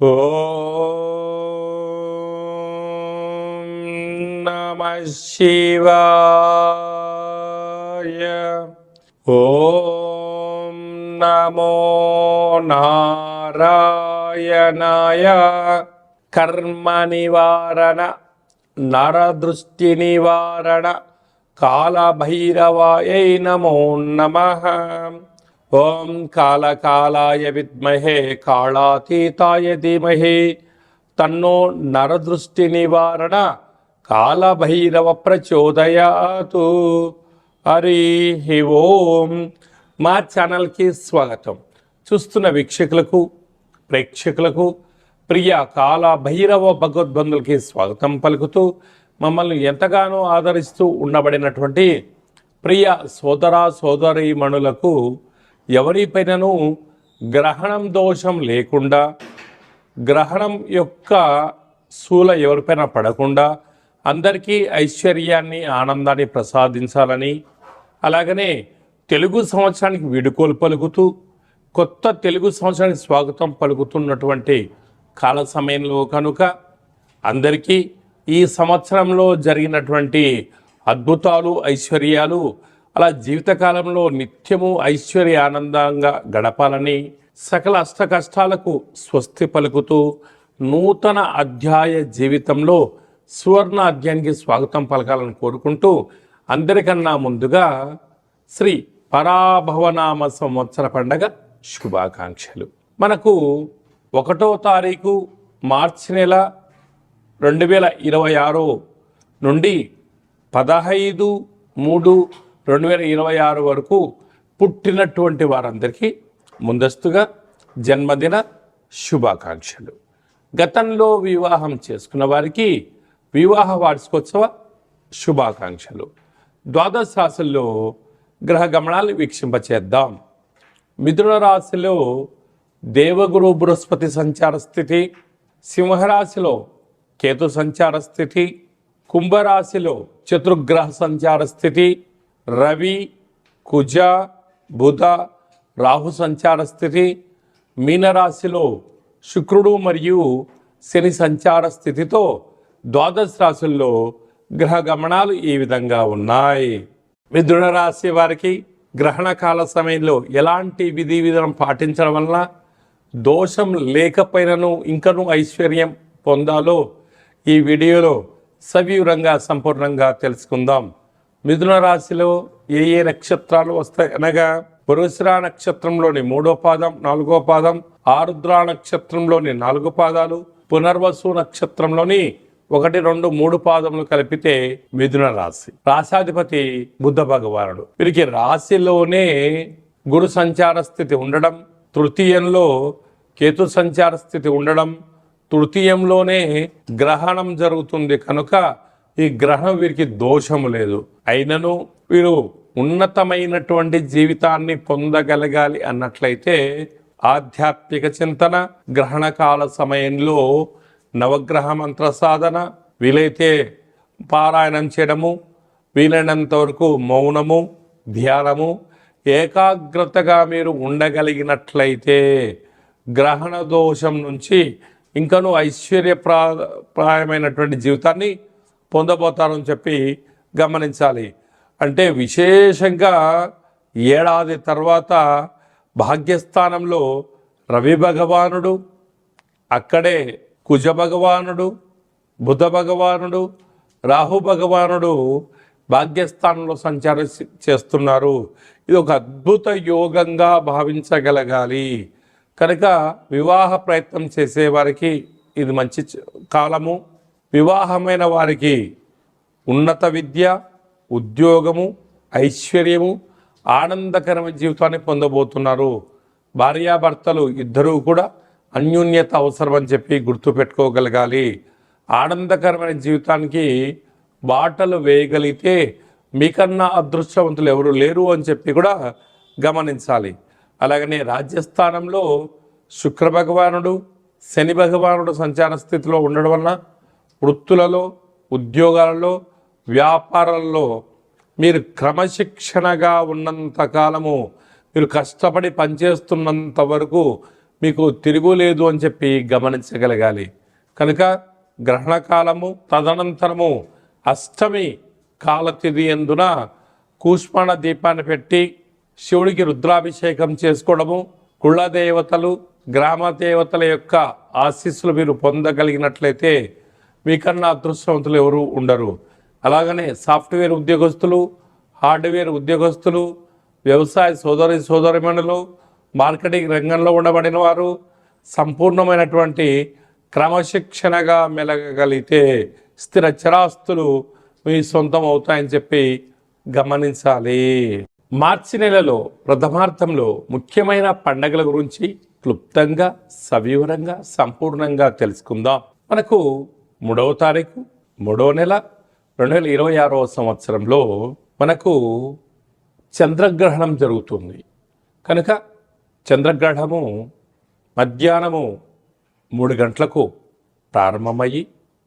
ఓం నమః శివాయ. ఓం నమో నారాయణాయ. కర్మ నివారణ, నరదృష్టి నివారణ, కాళభైరవాయై నమో నమః. ఓం కాళకాలాయ విద్మహే కాళాతీతాయ ధీమహి తన్నో నరదృష్టి నివారణ కాళభైరవ ప్రచోదయాతు. హరి ఓం. మా ఛానల్కి స్వాగతం. చూస్తున్న వీక్షకులకు, ప్రేక్షకులకు, ప్రియ కాళభైరవ భగవద్బంధులకి స్వాగతం పలుకుతూ, మమ్మల్ని ఎంతగానో ఆదరిస్తూ ఉండబడినటువంటి ప్రియ సోదర సోదరీమణులకు, ఎవరిపైనను గ్రహణం దోషం లేకుండా, గ్రహణం యొక్క శూల ఎవరిపైన పడకుండా అందరికీ ఐశ్వర్యాన్ని, ఆనందాన్ని ప్రసాదించాలని, అలాగనే తెలుగు సంవత్సరానికి వీడుకోలు పలుకుతూ కొత్త తెలుగు సంవత్సరానికి స్వాగతం పలుకుతున్నటువంటి కాల సమయంలో కనుక అందరికీ ఈ సంవత్సరంలో జరిగినటువంటి అద్భుతాలు, ఐశ్వర్యాలు, అలా జీవితకాలంలో నిత్యము ఐశ్వర్య ఆనందంగా గడపాలని, సకల అష్ట కష్టాలకు స్వస్తి పలుకుతూ నూతన అధ్యాయ జీవితంలో సువర్ణ అధ్యాయానికి స్వాగతం పలకాలని కోరుకుంటూ, అందరికన్నా ముందుగా శ్రీ పరాభవనామ సంవత్సర పండగ శుభాకాంక్షలు. మనకు 1వ తారీఖు మార్చి నెల 2026 నుండి 15/3/2026 వరకు పుట్టినటువంటి వారందరికీ ముందస్తుగా జన్మదిన శుభాకాంక్షలు. గతంలో వివాహం చేసుకున్న వారికి వివాహ వార్షికోత్సవ శుభాకాంక్షలు. ద్వాదశ రాశుల్లో గ్రహ గమనాలను వీక్షింపచేద్దాం. మిథున రాశిలో దేవగురు బృహస్పతి సంచార స్థితి, సింహరాశిలో కేతు సంచార స్థితి, కుంభరాశిలో చతుర్గ్రహ సంచార స్థితి, రవి, కుజ, బుధ, రాహు సంచార స్థితి, మీనరాశిలో శుక్రుడు మరియు శని సంచార స్థితితో ద్వాదశ రాశుల్లో గ్రహ గమనాలు ఈ విధంగా ఉన్నాయి. మిథున రాశి వారికి గ్రహణ కాల సమయంలో ఎలాంటి విధి విధానం పాటించడం వలన దోషం లేకపోయినను ఇంకనూ ఐశ్వర్యం పొందాలో ఈ వీడియోలో సవివరంగా సంపూర్ణంగా తెలుసుకుందాం. మిథున రాశిలో ఏ ఏ నక్షత్రాలు వస్తాయి అనగా, పురుషురా నక్షత్రంలోని 3వ పాదం, 4వ పాదం, ఆరుద్ర నక్షత్రంలోని 4 పాదాలు, పునర్వసు నక్షత్రంలోని 1, 2, 3 పాదములు కలిపితే మిథున రాశి. రాశాధిపతి బుద్ధ భగవానుడు. వీరికి రాశిలోనే గురు సంచార స్థితి ఉండడం, తృతీయంలో కేతు సంచార స్థితి ఉండడం, తృతీయంలోనే గ్రహణం జరుగుతుంది కనుక ఈ గ్రహణం వీరికి దోషము లేదు. అయినను వీరు ఉన్నతమైనటువంటి జీవితాన్ని పొందగలగాలి అన్నట్లయితే ఆధ్యాత్మిక చింతన, గ్రహణ కాల సమయంలో నవగ్రహ మంత్ర సాధన, వీలైతే పారాయణం చేయడము, వీలైనంత వరకు మౌనము, ధ్యానము, ఏకాగ్రతగా మీరు ఉండగలిగినట్లయితే గ్రహణ దోషం నుంచి ఇంకనూ ఐశ్వర్యప్రాయమైనటువంటి జీవితాన్ని పొందబోతారని చెప్పి గమనించాలి. అంటే విశేషంగా ఏడాది తర్వాత భాగ్యస్థానంలో రవి భగవానుడు, అక్కడే కుజ భగవానుడు, బుధ భగవానుడు, రాహు భగవానుడు భాగ్యస్థానంలో సంచారం చేస్తున్నారు. ఇది ఒక అద్భుత యోగంగా భావించగలగాలి. కనుక వివాహ ప్రయత్నం చేసేవారికి ఇది మంచి కాలము. వివాహమైన వారికి ఉన్నత విద్య, ఉద్యోగము, ఐశ్వర్యము, ఆనందకరమైన జీవితాన్ని పొందబోతున్నారు. భార్యాభర్తలు ఇద్దరూ కూడా అన్యోన్యత అవసరం అని చెప్పి గుర్తుపెట్టుకోగలగాలి. ఆనందకరమైన జీవితానికి బాటలు వేయగలిగితే మీకన్నా అదృష్టవంతులు ఎవరు లేరు అని చెప్పి కూడా గమనించాలి. అలాగనే రాజ్యస్థానంలో శుక్ర భగవానుడు, శని భగవానుడు సంచార స్థితిలో ఉండడం వలన వృత్తులలో, ఉద్యోగాలలో, వ్యాపారాల్లో మీరు క్రమశిక్షణగా ఉన్నంత కాలము, మీరు కష్టపడి పనిచేస్తున్నంత వరకు మీకు తిరుగులేదు అని చెప్పి గమనించగలగాలి. కనుక గ్రహణ కాలము తదనంతరము అష్టమి కాలతిథి ఎందున కూష్మాండ దీపాన్ని పెట్టి శివుడికి రుద్రాభిషేకం చేసుకోవడము, కుల దేవతలు గ్రామ దేవతల యొక్క ఆశీస్సులు మీరు పొందగలిగినట్లయితే మీకన్నా అదృష్టవంతులు ఎవరు ఉండరు. అలాగనే సాఫ్ట్వేర్ ఉద్యోగస్తులు, హార్డ్వేర్ ఉద్యోగస్తులు, వ్యవసాయ సోదరిమణులు, మార్కెటింగ్ రంగంలో ఉండబడిన వారు సంపూర్ణమైనటువంటి క్రమశిక్షణగా మెలగగలిగితే స్థిర చరాస్తులు మీ సొంతం అవుతాయని చెప్పి గమనించాలి. మార్చి నెలలో ప్రథమార్థంలో ముఖ్యమైన పండగల గురించి క్లుప్తంగా సవివరంగా సంపూర్ణంగా తెలుసుకుందాం. మనకు 3వ తారీఖు 3వ నెల 2026వ సంవత్సరంలో మనకు చంద్రగ్రహణం జరుగుతుంది. కనుక చంద్రగ్రహణము మధ్యాహ్నము 3 గంటలకు ప్రారంభమయ్యి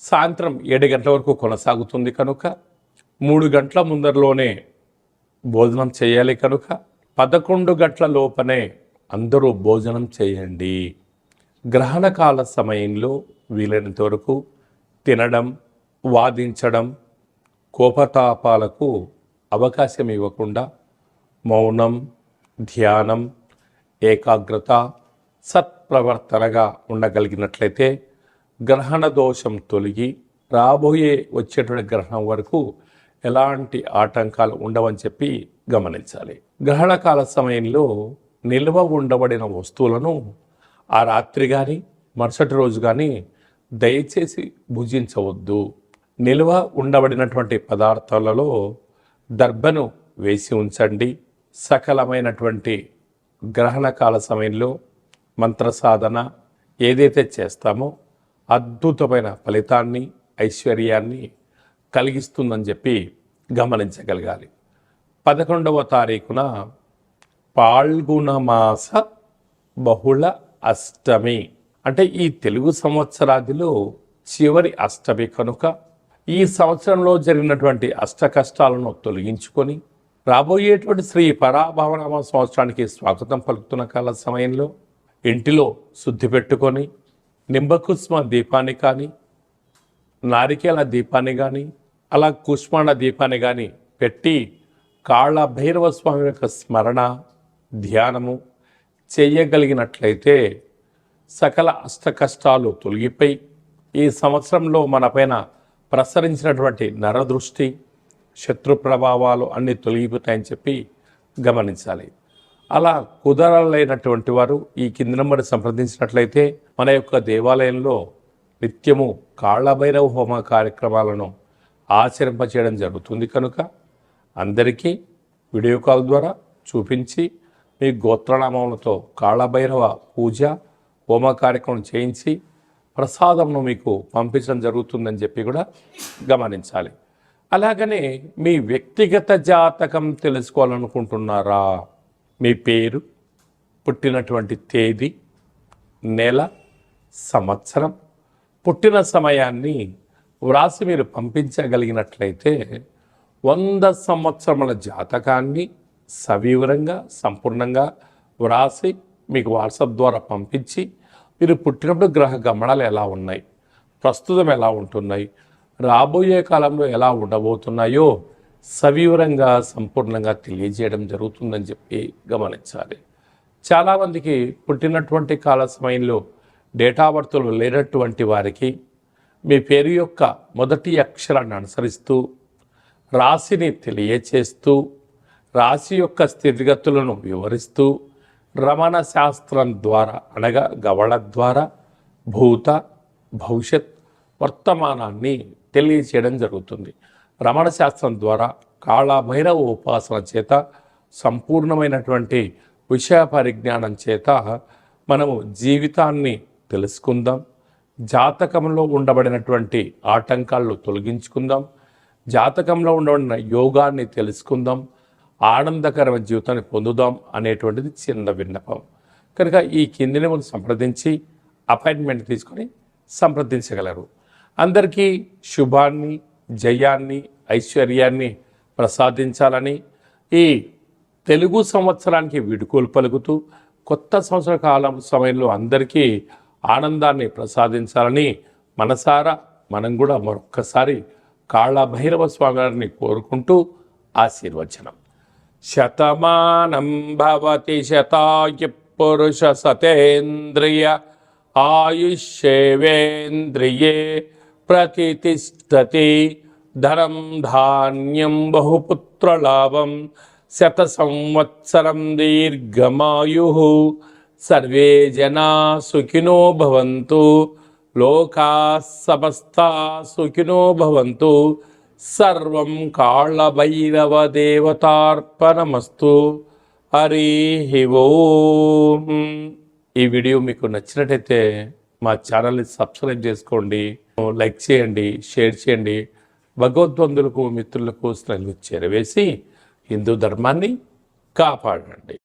సాయంత్రం 7 గంటల వరకు కొనసాగుతుంది. కనుక 3 గంటల ముందరలోనే భోజనం చేయాలి. కనుక 11 గంటల లోపనే అందరూ భోజనం చేయండి. గ్రహణకాల సమయంలో వీలైనంత వరకు తినడం, వాదించడం, కోపతాపాలకు అవకాశం ఇవ్వకుండా మౌనం, ధ్యానం, ఏకాగ్రత, సత్ప్రవర్తనగా ఉండగలిగినట్లయితే గ్రహణ దోషం తొలగి రాబోయే వచ్చేటువంటి గ్రహణం వరకు ఎలాంటి ఆటంకాలు ఉండవని చెప్పి గమనించాలి. గ్రహణకాల సమయంలో నిల్వ ఉండబడిన వస్తువులను ఆ రాత్రి కానీ మరుసటి రోజు కానీ దయచేసి భుజించవద్దు. నిల్వ ఉండబడినటువంటి పదార్థాలలో దర్భను వేసి ఉంచండి. సకలమైనటువంటి గ్రహణకాల సమయంలో మంత్ర సాధన ఏదైతే చేస్తామో అద్భుతమైన ఫలితాన్ని, ఐశ్వర్యాన్ని కలిగిస్తుందని చెప్పి గమనించగలగాలి. 11వ తారీఖున పాల్గొన మాస బహుళ అష్టమి, అంటే ఈ తెలుగు సంవత్సరాదిలో చివరి అష్టమి. కనుక ఈ సంవత్సరంలో జరిగినటువంటి అష్ట కష్టాలను తొలగించుకొని రాబోయేటువంటి శ్రీ పరాభవనామ సంవత్సరానికి స్వాగతం పలుకుతున్న కాల సమయంలో ఇంటిలో శుద్ధి పెట్టుకొని నింబకుస్మ దీపాన్ని కానీ, నారికేల దీపాన్ని కానీ, అలా కుష్మాండ దీపాన్ని కానీ పెట్టి కాళ్ళ భైరవ స్వామి యొక్క స్మరణ ధ్యానము చేయగలిగినట్లయితే సకల అష్ట కష్టాలు తొలగిపోయి ఈ సంవత్సరంలో మనపైన ప్రసరించినటువంటి నరదృష్టి, శత్రు ప్రభావాలు అన్నీ తొలగిపోతాయని చెప్పి గమనించాలి. అలా కుదరలేనటువంటి వారు ఈ కింది నెంబర్ సంప్రదించినట్లయితే మన యొక్క దేవాలయంలో నిత్యము కాళ్ళభైరవ హోమ కార్యక్రమాలను ఆచరింపచేయడం జరుగుతుంది. కనుక అందరికీ వీడియో కాల్ ద్వారా చూపించి మీ గోత్రనామములతో కాళ్ళభైరవ పూజ హోమ కార్యక్రమం చేయించి ప్రసాదంను మీకు పంపించడం జరుగుతుందని చెప్పి కూడా గమనించాలి. అలాగనే మీ వ్యక్తిగత జాతకం తెలుసుకోవాలనుకుంటున్నారా? మీ పేరు, పుట్టినటువంటి తేదీ, నెల, సంవత్సరం, పుట్టిన సమయాన్ని వ్రాసి మీరు పంపించగలిగినట్లయితే 100 సంవత్సరముల జాతకాన్ని సవివరంగా సంపూర్ణంగా వ్రాసి మీకు వాట్సాప్ ద్వారా పంపించి మీరు పుట్టినప్పుడు గ్రహ గమనాలు ఎలా ఉన్నాయి, ప్రస్తుతం ఎలా ఉంటున్నాయి, రాబోయే కాలంలో ఎలా ఉండబోతున్నాయో సవివరంగా సంపూర్ణంగా తెలియజేయడం జరుగుతుందని చెప్పి గమనించాలి. చాలామందికి పుట్టినటువంటి కాల సమయంలో డేటా బర్త్లు లేనటువంటి వారికి మీ పేరు యొక్క మొదటి అక్షరాన్ని అనుసరిస్తూ రాశిని తెలియచేస్తూ రాశి యొక్క స్థితిగతులను వివరిస్తూ రమణ శాస్త్రం ద్వారా అనగా గవళ ద్వారా భూత భవిష్యత్ వర్తమానాన్ని తెలియచేయడం జరుగుతుంది. రమణ శాస్త్రం ద్వారా కాళభైరవ ఉపాసన చేత సంపూర్ణమైనటువంటి విషయ పరిజ్ఞానం చేత మనము జీవితాన్ని తెలుసుకుందాం. జాతకంలో ఉండబడినటువంటి ఆటంకాలను తొలగించుకుందాం. జాతకంలో ఉండబడిన యోగాన్ని తెలుసుకుందాం. ఆనందకరమైన జీవితాన్ని పొందుదాం అనేటువంటిది చిన్న విన్నపం. కనుక ఈ కిందిని మనం సంప్రదించి అపాయింట్మెంట్ తీసుకొని సంప్రదించగలరు. అందరికీ శుభాన్ని, జయాన్ని, ఐశ్వర్యాన్ని ప్రసాదించాలని ఈ తెలుగు సంవత్సరానికి వీడుకోలు పలుకుతూ కొత్త సంవత్సర కాలం సమయంలో అందరికీ ఆనందాన్ని ప్రసాదించాలని మనసారా మనం కూడా మరొక్కసారి కాళ్ళ భైరవ స్వామి వారిని కోరుకుంటూ ఆశీర్వచనం. శతమానం భవతి శతాయ పురుష సతేంద్రియ ఆయుష్యేవేంద్రియే ప్రతిష్టతి ధనం ధాన్యం బహుపుత్రలాభం శత సంవత్సరం దీర్ఘమాయు సర్వే జనా సుఖినో భవంతు లోకా సమస్తా సుఖినో భవంతు సర్వం కాళభైరవ దేవతార్పణమస్తు. హరి ఓం. ఈ వీడియో మీకు నచ్చినట్టయితే మా ఛానల్ని సబ్స్క్రైబ్ చేసుకోండి, లైక్ చేయండి, షేర్ చేయండి. భగవద్బంధులకు మిత్రులకు స్నేహితులకు చేరవేసి హిందూ ధర్మాన్ని కాపాడండి.